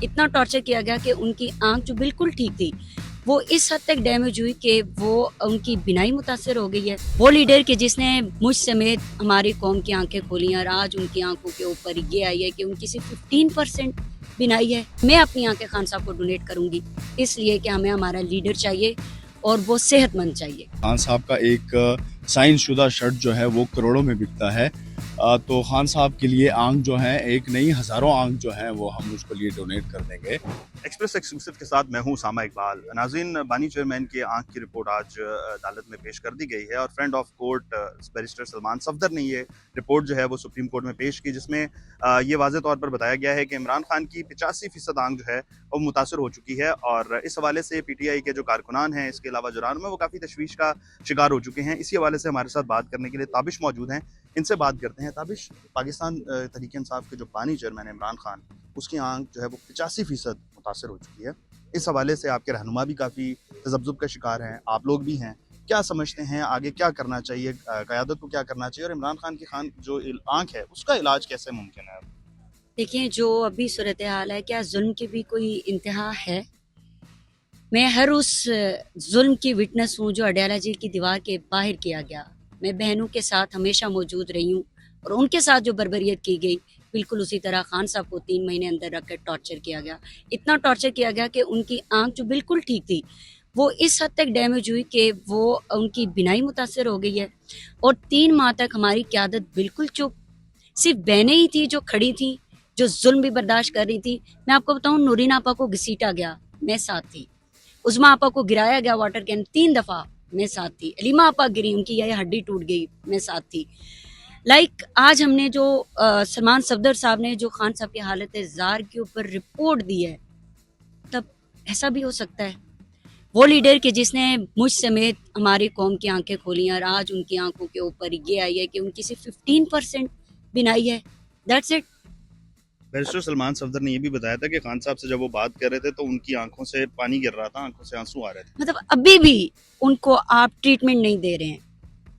इतना टॉर्चर किया गया कि उनकी आंख जो बिल्कुल ठीक थी वो इस हद तक डैमेज हुई कि वो उनकी बिनाई मुतासर हो गई है। वो लीडर कि जिसने मुझ समेत हमारी कौम की आंखें खोली और आज उनकी आंखों के ऊपर ये आई है कि उनकी सिर्फ 15% बिनाई है। मैं अपनी आंखें खान साहब को डोनेट करूंगी, इसलिए कि हमें हमारा लीडर चाहिए और वो सेहतमंद चाहिए। खान साहब का एक साइन शुदा शर्ट जो है वो करोड़ों में बिकता है, तो खान साहब के लिए आंख जो है एक नहीं हज़ारों आंख जो है वो हम उसके लिए डोनेट कर देंगे। एक्सप्रेस एक्सक्लूसिव के साथ मैं हूं सामा इकबाल। नाज़रीन, बानी चेयरमैन के आंख की रिपोर्ट आज अदालत में पेश कर दी गई है और friend of court barrister Salman Safdar ने ये रिपोर्ट जो है वो सुप्रीम कोर्ट में पेश की, जिसमें ये वाज़े तौर पर बताया गया है कि इमरान खान की 85% आंख जो है वो मुतासर हो चुकी है और इस हवाले से पीटीआई के जो कारकुनान हैं, इसके अलावा जुरान में वो काफ़ी तशवीश का शिकार हो चुके हैं। इसी हवाले से हमारे साथ बात करने के लिए ताबिश मौजूद हैं, इनसे बात करते हैं। ताबिश, पाकिस्तान तहरीक इंसाफ के जो बानी चेयरमैन है इमरान खान, उसकी आंख जो है वो 85% मुतासर हो चुकी है। इस हवाले से आपके रहनुमा भी काफ़ी तज़ब्ज़ुब का शिकार हैं, आप लोग भी हैं। क्या समझते हैं आगे क्या करना चाहिए, क़यादत को क्या करना चाहिए और इमरान खान की जो आंख है उसका इलाज कैसे मुमकिन है? देखिए, जो अभी सूरत हाल है, क्या जुल्म की भी कोई इंतहा है? मैं हर उस जुल्म की विटनेस हूँ जो अडयाला जेल की दीवार के बाहर किया गया। मैं बहनों के साथ हमेशा मौजूद रही हूँ और उनके साथ जो बर्बरियत की गई, बिल्कुल उसी तरह खान साहब को 3 महीने अंदर रख कर टॉर्चर किया गया। इतना टॉर्चर किया गया कि उनकी आंख जो बिल्कुल ठीक थी वो इस हद तक डैमेज हुई कि वो उनकी बिनाई मुतासर हो गई है। और 3 माह तक हमारी क़यादत बिल्कुल चुप, सिर्फ बहनें ही थी जो खड़ी थी, जो जुल्म भी बर्दाश्त कर रही थी। मैं आपको बताऊं, नूरीन आपा को घसीटा गया, मैं साथ थी। उज़मा आपा को गिराया गया वाटर कैन 3 दफ़ा, मैं साथ थी। अलीमा आपा गिरी, उनकी यह हड्डी टूट गई, मैं साथ थी। आज हमने जो सलमान सफदर साहब ने जो खान साहब की हालत ज़ार के ऊपर रिपोर्ट दी है, तब ऐसा भी हो सकता है। वो लीडर कि जिसने मुझ समेत हमारी कौम की आंखें खोली और आज उनकी आंखों के ऊपर ये आई है कि उनकी सिर्फ 15% बिनाई है। That's it. Barrister Salman Safdar ने ये भी बताया था कि खान साहब से जब वो बात कर रहे थे तो उनकी आंखों से पानी गिर रहा था, आंखों से आंसू आ रहे थे। मतलब अभी भी उनको आप ट्रीटमेंट नहीं दे रहे हैं।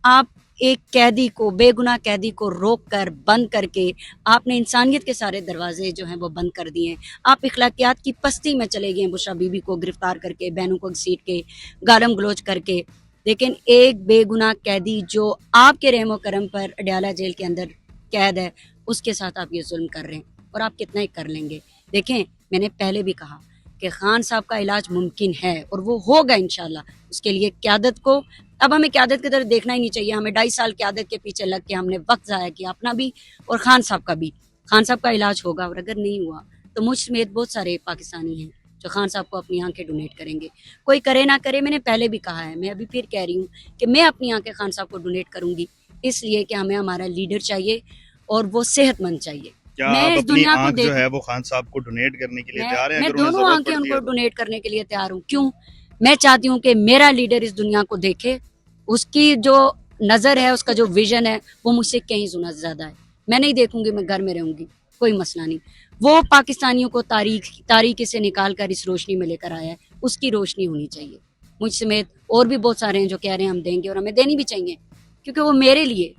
आप एक कैदी को, बेगुनाह कैदी को रोक कर, बंद करके आपने इंसानियत के सारे दरवाजे जो हैं वो बंद कर दिए हैं। आप इखलाकियात की पस्ती में चले गए, बुशरा बीबी को गिरफ्तार करके, बहनों को घसीट के, गालम गलोच करके। लेकिन एक बेगुनाह कैदी जो आपके रहमो करम पर अडयाला जेल के अंदर कैद है, उसके साथ आप ये जुल्म कर रहे हैं और आप कितना ही कर लेंगे। देखें, मैंने पहले भी कहा कि खान साहब का इलाज मुमकिन है और वो होगा इंशाल्लाह। उसके लिए क़यादत को, अब हमें क़यादत की तरफ देखना ही नहीं चाहिए। हमें 2.5 साल क़यादत के पीछे लग के हमने वक्त ज़ाया किया, अपना भी और खान साहब का भी। खान साहब का इलाज होगा और अगर नहीं हुआ तो मुझ समेत बहुत सारे पाकिस्तानी हैं जो खान साहब को अपनी आंखें डोनेट करेंगे। कोई करे ना करे, मैंने पहले भी कहा है, मैं अभी फिर कह रही हूँ कि मैं अपनी आंखें खान साहब को डोनेट करूंगी, इसलिए कि हमें हमारा लीडर चाहिए और वो सेहतमंद चाहिए। क्या मैं आप इस अपनी दुनिया को आंख जो देख है वो खान साहब को डोनेट करने के लिए तैयार हैं मैं अगर उन्हें दोनों जरूरत आंखें पड़ती उनको है तो? डोनेट करने के लिए तैयार हूँ। क्यों? मैं चाहती हूँ कि मेरा लीडर इस दुनिया को देखे, उसकी जो नज़र है, उसका जो विजन है वो मुझसे कहीं गुना ज़्यादा है। मैं नहीं देखूंगी, मैं घर में रहूंगी, कोई मसला नहीं। वो पाकिस्तानियों को तारीकी से निकाल कर इस रोशनी में लेकर आया है, उसकी रोशनी होनी चाहिए। मुझ समेत और भी बहुत सारे हैं जो कह रहे हैं हम देंगे और हमें देनी भी चाहिए, क्योंकि वो मेरे लिए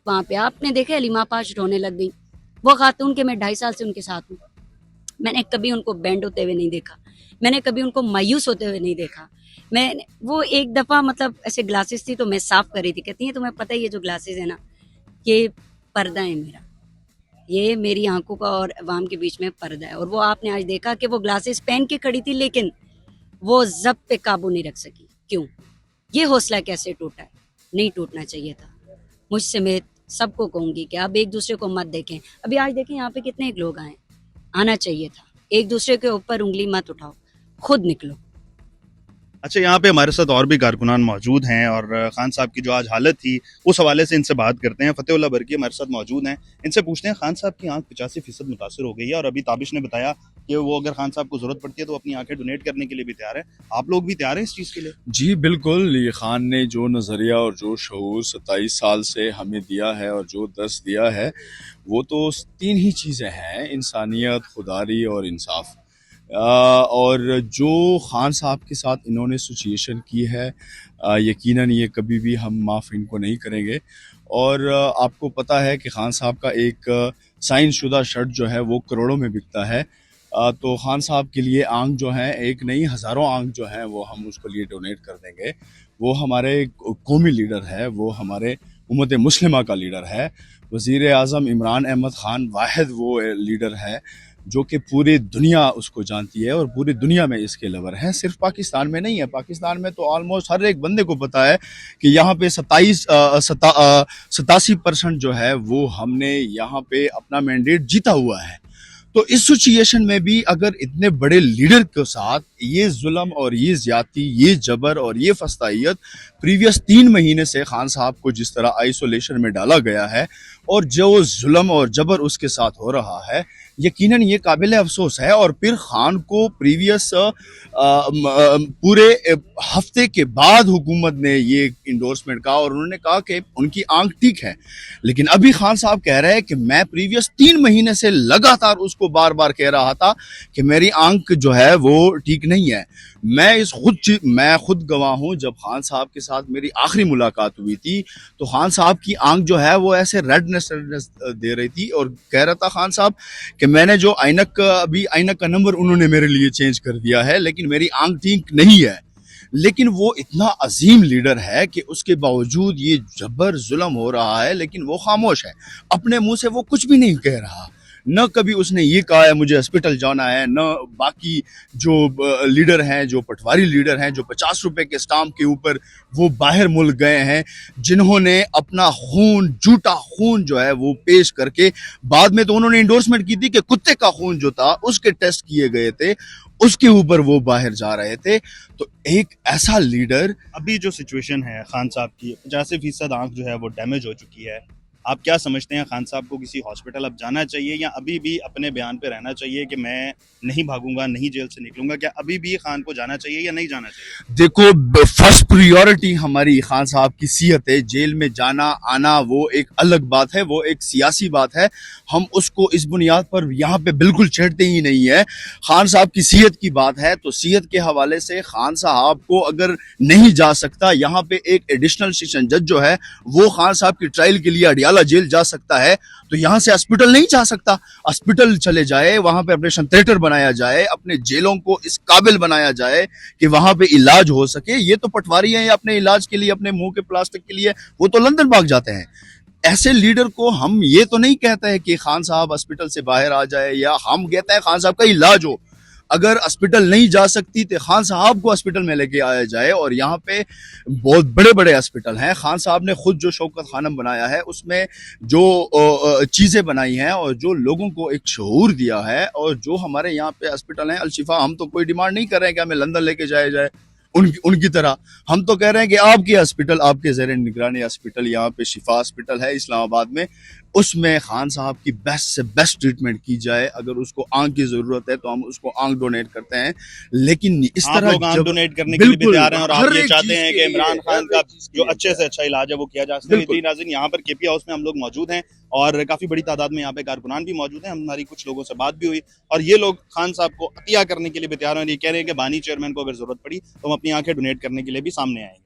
वहाँ पे आपने देखे अलीमा पाश रोने लग गई। वो खातून के मैं 2.5 साल से उनके साथ हूँ, मैंने कभी उनको बैंड होते हुए नहीं देखा, मैंने कभी उनको मायूस होते हुए नहीं देखा। मैं वो एक दफ़ा मतलब ऐसे ग्लासेस थी तो मैं साफ कर रही थी, कहती है तुम्हें पता है ये जो ग्लासेस है ना, ये पर्दा है मेरा, ये मेरी आंखों का और अवाम के बीच में पर्दा है। और वो आपने आज देखा कि वो ग्लासेस पहन के खड़ी थी लेकिन वो ज़ब्त पे काबू नहीं रख सकी। क्यों? ये हौसला कैसे टूटा है? नहीं टूटना चाहिए था। मुझ समेत सबको कहूँगी कि आप एक दूसरे को मत देखें। अभी आज देखें यहाँ पे कितने लोग आए, आना चाहिए था। एक दूसरे के ऊपर उंगली मत उठाओ, खुद निकलो। अच्छा, यहाँ पे हमारे साथ और भी कारकुनान मौजूद हैं और खान साहब की जो आज हालत थी उस हवाले से इनसे बात करते हैं। फतेहुल्लाह बरकी हमारे साथ मौजूद हैं, इनसे पूछते हैं। खान साहब की आंख 85% मुतासर हो गई है और अभी ताबिश ने बताया कि वो अगर खान साहब को जरूरत पड़ती है तो अपनी आंखें डोनेट करने के लिए भी तैयार है। आप लोग भी तैयार हैं इस चीज़ के लिए? जी बिल्कुल, ये खान ने जो नज़रिया और जो शऊर 27 साल से हमें दिया है और जो दर्स दिया है, वो तो 3 ही चीज़ें हैं, इंसानियत, खुदारी और इंसाफ। और जो खान साहब के साथ इन्होंने सिचुएशन की है, यकीनन ये कभी भी हम माफ़ इनको नहीं करेंगे। और आपको पता है कि खान साहब का एक साइन शुदा शर्ट जो है वो करोड़ों में बिकता है, तो खान साहब के लिए आंख जो है, एक नहीं हज़ारों आंख जो हैं वो हम उसके लिए डोनेट कर देंगे। वो हमारे कौमी लीडर है, वो हमारे उम्मत मुस्लिमा का लीडर है। वज़ीर आज़म इमरान अहमद ख़ान वाहिद वो लीडर है जो कि पूरी दुनिया उसको जानती है और पूरी दुनिया में इसके लवर हैं। सिर्फ पाकिस्तान में नहीं है, पाकिस्तान में तो ऑलमोस्ट हर एक बंदे को पता है कि यहाँ पे 87% जो है वो हमने यहाँ पे अपना मैंडेट जीता हुआ है। तो इस सिचुएशन में भी अगर इतने बड़े लीडर के साथ ये जुल्म और ये ज्यादती, ये जबर और ये फस्तायत प्रीवियस 3 महीने से खान साहब को जिस तरह आइसोलेशन में डाला गया है और जो जुल्म और जबर उसके साथ हो रहा है, यकीनन ये काबिल अफसोस है। और फिर खान को प्रीवियस पूरे हफ्ते के बाद हुकूमत ने ये इंडोर्समेंट कहा और उन्होंने कहा कि उनकी आंख ठीक है, लेकिन अभी खान साहब कह रहे हैं कि मैं प्रीवियस 3 महीने से लगातार उसको बार बार कह रहा था कि मेरी आंख जो है वो ठीक नहीं है। मैं खुद गवाह हूं, जब खान साहब के साथ मेरी आखिरी मुलाकात हुई थी तो खान साहब की आंख जो है वो ऐसे रेडनेस दे रही थी और कह रहा था खान साहब कि मैंने जो ऐनक का नंबर उन्होंने मेरे लिए चेंज कर दिया है, लेकिन मेरी आंख ठीक नहीं है। लेकिन वो इतना अजीम लीडर है कि उसके बावजूद ये जबर जुल्म हो रहा है, लेकिन वो खामोश है, अपने मुंह से वो कुछ भी नहीं कह रहा। न कभी उसने ये कहा है मुझे हॉस्पिटल जाना है, न बाकी जो लीडर हैं, जो पटवारी लीडर हैं, जो 50 रुपए के स्टाम्प के ऊपर वो बाहर मुल्क गए हैं, जिन्होंने अपना खून, झूठा खून जो है वो पेश करके बाद में तो उन्होंने इंडोर्समेंट की थी कि कुत्ते का खून जो था उसके टेस्ट किए गए थे, उसके ऊपर वो बाहर जा रहे थे। तो एक ऐसा लीडर, अभी जो सिचुएशन है खान साहब की, 85% आंख जो है वो डैमेज हो चुकी है। आप क्या समझते हैं, खान साहब को किसी हॉस्पिटल अब जाना चाहिए या अभी भी अपने बयान पे रहना चाहिए कि मैं नहीं भागूंगा, नहीं जेल से निकलूंगा? क्या अभी भी खान को जाना चाहिए या नहीं जाना चाहिए? देखो, फर्स्ट प्रायोरिटी हमारी खान साहब की सेहत है। जेल में जाना आना वो एक अलग बात है, वो एक सियासी बात है। हम उसको इस बुनियाद पर यहाँ पे बिल्कुल छेड़ते ही नहीं है। खान साहब की सेहत की बात है तो सेहत के हवाले से खान साहब को अगर नहीं जा सकता, यहाँ पे एक एडिशनल सेशन जज जो है वो खान साहब की ट्रायल के लिए अडियाला जेल जा सकता है, तो यहां से हॉस्पिटल नहीं जा सकता। हॉस्पिटल चले जाए, वहां पे ऑपरेशन थिएटर बनाया जाए, अपने जेलों को इस काबिल बनाया जाए कि वहां पे इलाज हो सके। ये तो पटवारी हैं, अपने इलाज के लिए, अपने मुंह के प्लास्टिक के लिए वो तो लंदन भाग जाते हैं। ऐसे लीडर को हम ये तो नहीं कहते हैं कि खान साहब हॉस्पिटल से बाहर आ जाए, या हम कहते हैं खान साहब का इलाज हो। अगर हॉस्पिटल नहीं जा सकती तो खान साहब को हॉस्पिटल में लेके आया जाए। और यहाँ पे बहुत बड़े बड़े हॉस्पिटल हैं। खान साहब ने खुद जो शौकत खानम बनाया है उसमें जो चीज़ें बनाई हैं और जो लोगों को एक शऊर दिया है, और जो हमारे यहाँ पे हॉस्पिटल हैं अल-शिफा, हम तो कोई डिमांड नहीं कर रहे हैं कि हमें लंदन लेके जाया जाए उनकी तरह। हम तो कह रहे हैं कि आपकी हॉस्पिटल, आपके ज़ेर निगरानी हॉस्पिटल, यहाँ पे शिफा हॉस्पिटल है इस्लामाबाद में, उसमें खान साहब की बेस्ट से बेस्ट ट्रीटमेंट की जाए। अगर उसको आंख की जरूरत है तो हम उसको आंख डोनेट करते हैं, लेकिन इस तरह लोग आंख डोनेट करने के लिए भी तैयार हैं और आप ये चाहते हैं कि इमरान खान का जो अच्छे से अच्छा इलाज है वो किया जा सके। नाज़रीन, यहाँ पर केपी हाउस में हम लोग मौजूद हैं और काफी बड़ी तादाद में यहाँ पे कारकुनान भी मौजूद हैं। हमारी कुछ लोगों से बात भी हुई और ये लोग खान साहब को अतिया करने के लिए भी तैयार हैं। ये कह रहे हैं कि बानी चेयरमैन को अगर जरूरत पड़ी तो हम अपनी आंखें डोनेट करने के लिए भी सामने आएंगे।